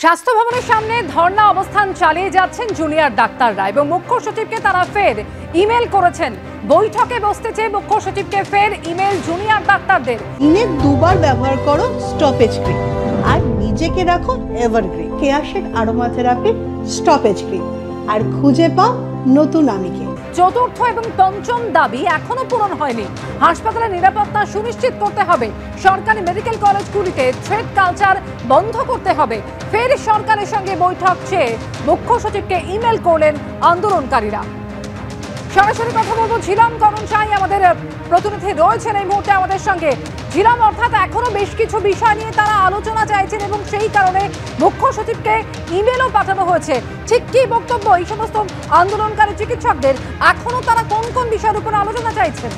স্বাস্থ্য ভবনের সামনে ধর্ণা অবস্থান চালিয়ে যাচ্ছেন জুনিয়র ডাক্তাররা এবং মুখ্য সচিবকে তারা ফের ইমেল করেছেন। বৈঠকে বসতে চেয়ে মুখ্য সচিবকে ফের ইমেল জুনিয়র ডাক্তারদের। দিনে দুবার ব্যবহার করো স্টপেজ ক্রিম আর নিজেকে রাখো এভারগ্রিন কেয়াশেড আরোমা থেরাপি স্টপেজ ক্রিম আর খুঁজে পাও নতুন আমিকে। চতুর্থ এবং পঞ্চম দাবি এখনো পূরণ হয়নি। হাসপাতালের নিরাপত্তা সুনিশ্চিত করতে হবে। সরকারি মেডিকেল কলেজগুলিতে থ্রেড কালচার বন্ধ করতে হবে। ফের সরকারের সঙ্গে বৈঠক চেয়ে মুখ্য সচিবকে ইমেল করলেন আন্দোলনকারীরা। সরাসরি কথা বলবো ঝিলাম করণ চাই, আমাদের প্রতিনিধি রয়েছেন এই মুহূর্তে আমাদের সঙ্গে। ঝিলাম, অর্থাৎ এখনো বেশ কিছু বিষয় নিয়ে তারা আলোচনা চাইছেন এবং সেই কারণে মুখ্য সচিবকে ইমেলও পাঠানো হয়েছে। ঠিক কি বক্তব্য এই সমস্ত আন্দোলনকারী চিকিৎসকদের? এখনো তারা কোন কোন বিষয়ের উপর আলোচনা চাইছেন?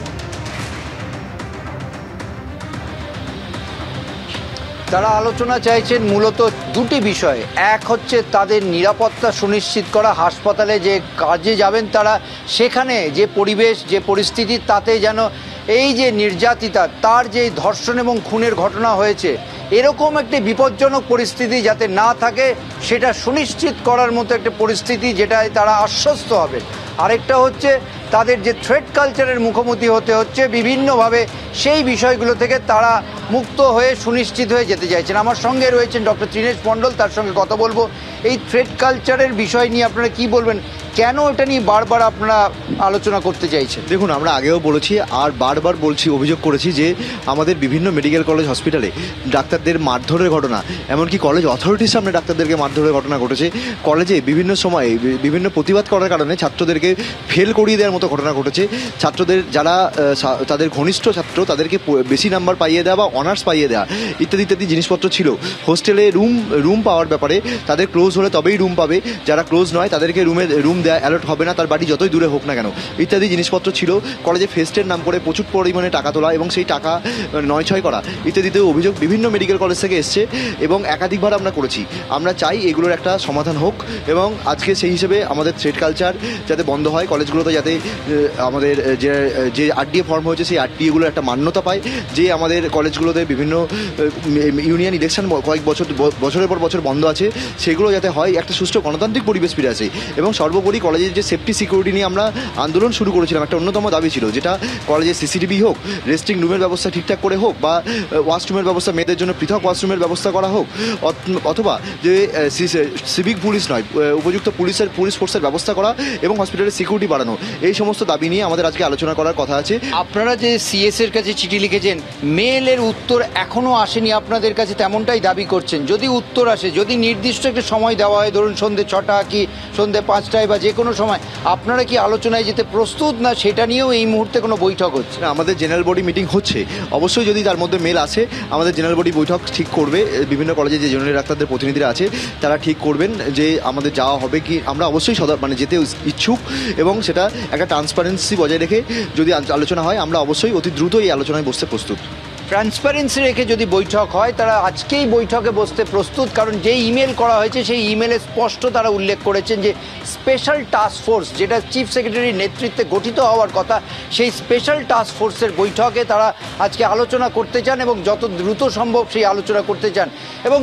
তারা আলোচনা চাইছেন মূলত দুটি বিষয়। এক হচ্ছে তাদের নিরাপত্তা সুনিশ্চিত করা, হাসপাতালে যে কাজে যাবেন তারা সেখানে যে পরিবেশ যে পরিস্থিতি তাতে যেন এই যে নির্যাতিতা তার যে ধর্ষণ এবং খুনের ঘটনা হয়েছে এরকম একটি বিপজ্জনক পরিস্থিতি যাতে না থাকে সেটা সুনিশ্চিত করার মতো একটা পরিস্থিতি যেটায় তারা আশ্বস্ত হবেন। আরেকটা হচ্ছে তাদের যে থ্রেড কালচারের মুখোমুখি হতে হচ্ছে বিভিন্নভাবে সেই বিষয়গুলো থেকে তারা মুক্ত হয়ে সুনিশ্চিত হয়ে যেতে চাইছেন। আমার সঙ্গে রয়েছেন ডক্টর ত্রিনেশ মণ্ডল, তার সঙ্গে কথা বলবো। এই থ্রেড কালচারের বিষয় নিয়ে আপনারা কি বলবেন? কেন এটা নিয়ে বারবার আপনারা আলোচনা করতে চাইছেন? দেখুন, আমরা আগেও বলেছি আর বারবার বলছি, অভিযোগ করেছি যে আমাদের বিভিন্ন মেডিকেল কলেজ হসপিটালে ডাক্তারদের মারধরের ঘটনা, এমনকি কলেজ অথরিটির সামনে ডাক্তারদেরকে মারধরের ঘটনা ঘটেছে। কলেজে বিভিন্ন সময়ে বিভিন্ন প্রতিবাদ করার কারণে ছাত্রদেরকে ফেল করিয়ে দেওয়ার মতো ঘটনা ঘটেছে। ছাত্রদের যারা তাদের ঘনিষ্ঠ ছাত্র তাদেরকে বেশি নাম্বার পাইয়ে দেওয়া বা অনার্স পাইয়ে দেওয়া ইত্যাদি ইত্যাদি জিনিসপত্র ছিল। হোস্টেলে রুম পাওয়ার ব্যাপারে তাদের ক্লোজ হলে তবেই রুম পাবে, যারা ক্লোজ নয় তাদেরকে রুম দেওয়া অ্যালার্ট হবে না, তার বাড়ি যতই দূরে হোক না কেন, ইত্যাদি জিনিসপত্র ছিল। কলেজে ফেস্টের নাম করে প্রচুর পরিমাণে টাকা তোলা এবং সেই টাকা নয়ছয় করা ইত্যাদিতে অভিযোগ বিভিন্ন মেডিকেল কলেজ থেকে এসছে এবং একাধিকবার আমরা করেছি। আমরা চাই এগুলোর একটা সমাধান হোক এবং আজকে সেই হিসেবে আমাদের থ্রেড কালচার যাতে বন্ধ হয়, কলেজগুলোতে যাতে আমাদের যে আরডিএ ফর্ম হয়েছে সেই আরডিএগুলোর একটা মান্যতা পায়, যে আমাদের কলেজগুলোতে বিভিন্ন ইউনিয়ন ইলেকশন কয়েক বছরের পর বছর বন্ধ আছে সেগুলো যাতে হয়, একটা সুষ্ঠু গণতান্ত্রিক পরিবেশ ফিরে আসে। এবং সর্বোপরি কলেজের যে সেফটি সিকিউরিটি নিয়ে আমরা আন্দোলন শুরু করেছিলাম, একটা অন্যতম দাবি ছিল যেটা কলেজের সিসিটিভি হোক, রেস্টিং রুমের ব্যবস্থা ঠিকঠাক করে হোক, বা ওয়াশরুমের ব্যবস্থা, মেয়েদের জন্য পৃথক ওয়াশরুমের ব্যবস্থা করা হোক, অথবা যে সিভিক পুলিশ নয় উপযুক্ত পুলিশ ফোর্সের ব্যবস্থা করা এবং হসপিটালের সিকিউরিটি বাড়ানো, এই সমস্ত দাবি নিয়ে আমাদের আজকে আলোচনা করার কথা আছে। আপনারা যে সিএস এর কাছে চিঠি লিখেছেন, মেলের উত্তর এখনো আসেনি আপনাদের কাছে, তেমনটাই দাবি করছেন। যদি উত্তর আসে, যদি নির্দিষ্ট একটা সময় দেওয়া হয়, ধরুন সন্ধ্যে 6টা কি সন্ধ্যে 5টায় বা যে কোনো সময়, আপনারা কি আলোচনায় যেতে প্রস্তুত, না সেটা নিয়েও এই মুহূর্তে কোনো বৈঠক হচ্ছে? আমাদের জেনারেল বডি মিটিং হচ্ছে, অবশ্যই যদি তার মধ্যে মেল আসে আমাদের জেনারেল বডি বৈঠক ঠিক করবে। বিভিন্ন কলেজে যে জুনিয়র ডাক্তারদের প্রতিনিধিরা আছে তারা ঠিক করবেন যে আমাদের যাওয়া হবে কি। আমরা অবশ্যই যেতে ইচ্ছুক এবং সেটা একটা ট্রান্সপারেন্সি বজায় রেখে যদি আলোচনা হয় আমরা অবশ্যই অতি দ্রুত এই আলোচনায় বসতে প্রস্তুত। ট্রান্সপারেন্সি রেখে যদি বৈঠক হয় তারা আজকেই বৈঠকে বসতে প্রস্তুত, কারণ যে ইমেল করা হয়েছে সেই ইমেলে স্পষ্ট তারা উল্লেখ করেছেন যে স্পেশাল টাস্ক ফোর্স যেটা চিফ সেক্রেটারির নেতৃত্বে গঠিত হওয়ার কথা, সেই স্পেশাল টাস্ক ফোর্সের বৈঠকে তারা আজকে আলোচনা করতে চান এবং যত দ্রুত সম্ভব সেই আলোচনা করতে চান। এবং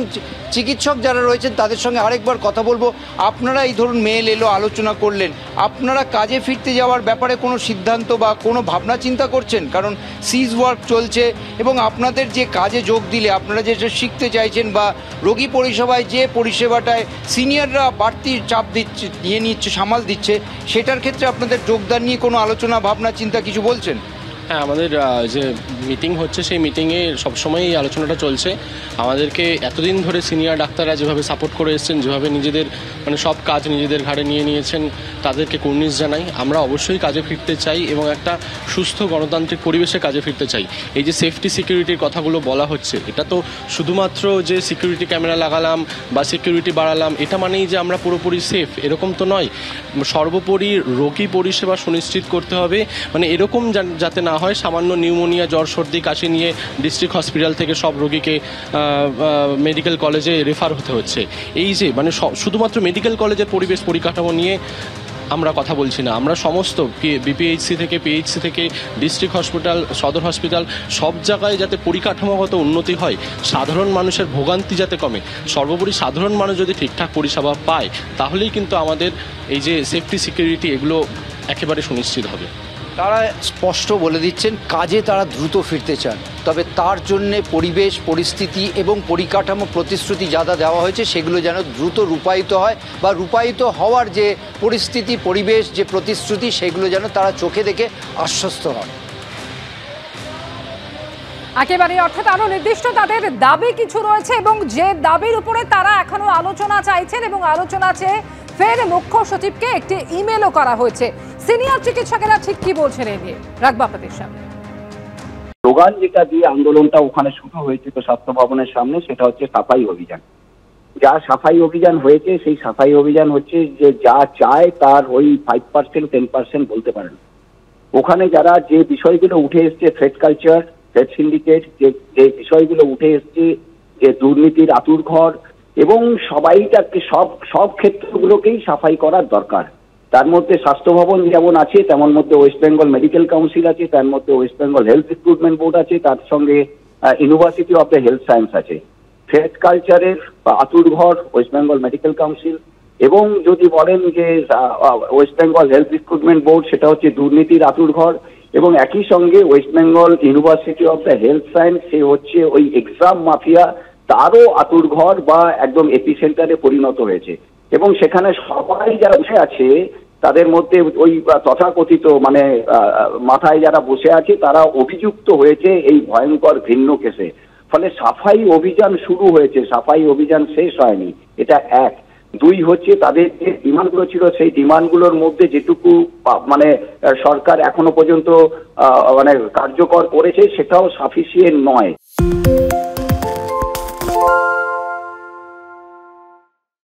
চিকিৎসক যারা রয়েছেন তাদের সঙ্গে আরেকবার কথা বলবো। আপনারা এই ধরুন মেল এলো, আলোচনা করলেন, আপনারা কাজে ফিরতে যাওয়ার ব্যাপারে কোনো সিদ্ধান্ত বা কোনো ভাবনা চিন্তা করছেন? কারণ সিজ ওয়ার্ক চলছে এবং আপনাদের যে কাজে যোগ দিলে আপনারা যেটা শিখতে চাইছেন বা রোগী পরিষেবায় যে পরিষেবাটায় সিনিয়ররা বাড়তি চাপ নিচ্ছে সামাল দিচ্ছে, সেটার ক্ষেত্রে আপনাদের যোগদান নিয়ে কোনো আলোচনা ভাবনা চিন্তা কিছু বলছেন? হ্যাঁ, আমাদের যে মিটিং হচ্ছে সেই মিটিংয়ে সবসময়ই এই আলোচনাটা চলছে। আমাদেরকে এতদিন ধরে সিনিয়র ডাক্তাররা যেভাবে সাপোর্ট করে এসেছেন, যেভাবে নিজেদের সব কাজ নিজেদের ঘাড়ে নিয়ে নিয়েছেন, তাদেরকে কুর্নিশ জানাই। আমরা অবশ্যই কাজে ফিরতে চাই এবং একটা সুস্থ গণতান্ত্রিক পরিবেশে কাজে ফিরতে চাই। এই যে সেফটি সিকিউরিটির কথাগুলো বলা হচ্ছে, এটা তো শুধুমাত্র যে সিকিউরিটি ক্যামেরা লাগালাম বা সিকিউরিটি বাড়ালাম এটা মানেই যে আমরা পুরোপুরি সেফ, এরকম তো নয়। সর্বোপরি রোগী পরিষেবা সুনিশ্চিত করতে হবে, এরকম যাতে না হয় সামান্য নিউমোনিয়া, জ্বর, সর্দি, কাশি নিয়ে ডিস্ট্রিক্ট হসপিটাল থেকে সব রোগীকে মেডিকেল কলেজে রেফার হতে হচ্ছে। এই যে শুধুমাত্র মেডিকেল কলেজের পরিবেশ পরিকাঠামো নিয়ে আমরা কথা বলছি না, আমরা সমস্ত বিপিএইচসি থেকে পিএইচসি থেকে ডিস্ট্রিক্ট হসপিটাল, সদর হসপিটাল, সব জায়গায় যাতে পরিকাঠামোগত উন্নতি হয়, সাধারণ মানুষের ভোগান্তি যাতে কমে, সর্বোপরি সাধারণ মানুষ যদি ঠিকঠাক পরিষেবা পায়, তাহলেই কিন্তু আমাদের এই যে সেফটি সিকিউরিটি এগুলো একেবারে সুনিশ্চিত হবে। তারা স্পষ্ট বলে দিচ্ছেন কাজে তারা দ্রুত ফিরতে চান, তবে তার জন্যে পরিবেশ পরিস্থিতি এবং পরিকাঠামো প্রতিশ্রুতি যা দেওয়া হয়েছে সেগুলো যেন দ্রুত রূপায়িত হয়, বা রূপায়িত হওয়ার যে পরিস্থিতি পরিবেশ যে প্রতিশ্রুতি সেগুলো যেন তারা চোখে দেখে আশ্বস্ত হন। একেবারে, অর্থাৎ আরো নির্দিষ্ট তাদের দাবি কিছু রয়েছে এবং যে দাবির উপরে তারা এখনো আলোচনা চাইছেন, এবং আলোচনা চেয়ে ফের মুখ্য সচিবকে একটি ইমেলও করা হয়েছে। সিনিয়র চিকিৎসকেরা ঠিক কি বলছেন এই নিয়ে রাখবো আপনাদের সামনে। স্লোগান যেটা দিয়ে আন্দোলনটা ওখানে শুরু হয়েছে তো স্বাস্থ্য ভবনের সামনে, সেটা হচ্ছে সাফাই অভিযান। যা সাফাই অভিযান হয়েছে সেই সাফাই অভিযান হচ্ছে যে যা চায় তার ওই 5% 10% বলতে পারেন। ওখানে যারা যে বিষয়গুলো উঠে এসছে, থ্রেড কালচার, থ্রেড সিন্ডিকেট, যে বিষয়গুলো উঠে এসছে, যে দুর্নীতির আঁতুড়ঘর, এবং সবাইটাকে সব ক্ষেত্রগুলোকেই সাফাই করার দরকার। তার মধ্যে স্বাস্থ্য ভবন যেমন আছে, তেমন মধ্যে ওয়েস্ট বেঙ্গল মেডিকেল কাউন্সিল আছে, তার মধ্যে West Bengal health recruitment board আছে, তার সঙ্গে university of the health science আছে। থ্রেড কালচারের আঁতুড়ঘর ওয়েস্ট বেঙ্গল মেডিকেল কাউন্সিল, এবং যদি বলেন যে West Bengal health recruitment board, সেটা হচ্ছে দুর্নীতির আঁতুড়ঘর, এবং একই সঙ্গে West Bengal university of the health science, সে হচ্ছে ওই এক্সাম মাফিয়া, তারও আঁতুড়ঘর বা একদম এপিসেন্টারে পরিণত হয়েছে। এবং সেখানে সবাই যারা বসে আছে তাদের মধ্যে ওই তথাকথিত মানে মাথায় যারা বসে আছে তারা অভিযুক্ত হয়েছে এই ভয়ঙ্কর ঘৃণ্য কেসে। ফলে সাফাই অভিযান শুরু হয়েছে, সাফাই অভিযান শেষ হয়নি, এটা এক। দুই হচ্ছে তাদের যে ডিমান্ডগুলো ছিল সেই ডিমান্ডগুলোর মধ্যে যেটুকু মানে সরকার এখনো পর্যন্ত মানে কার্যকর করেছে সেটাও সাফিসিয়েন্ট নয়।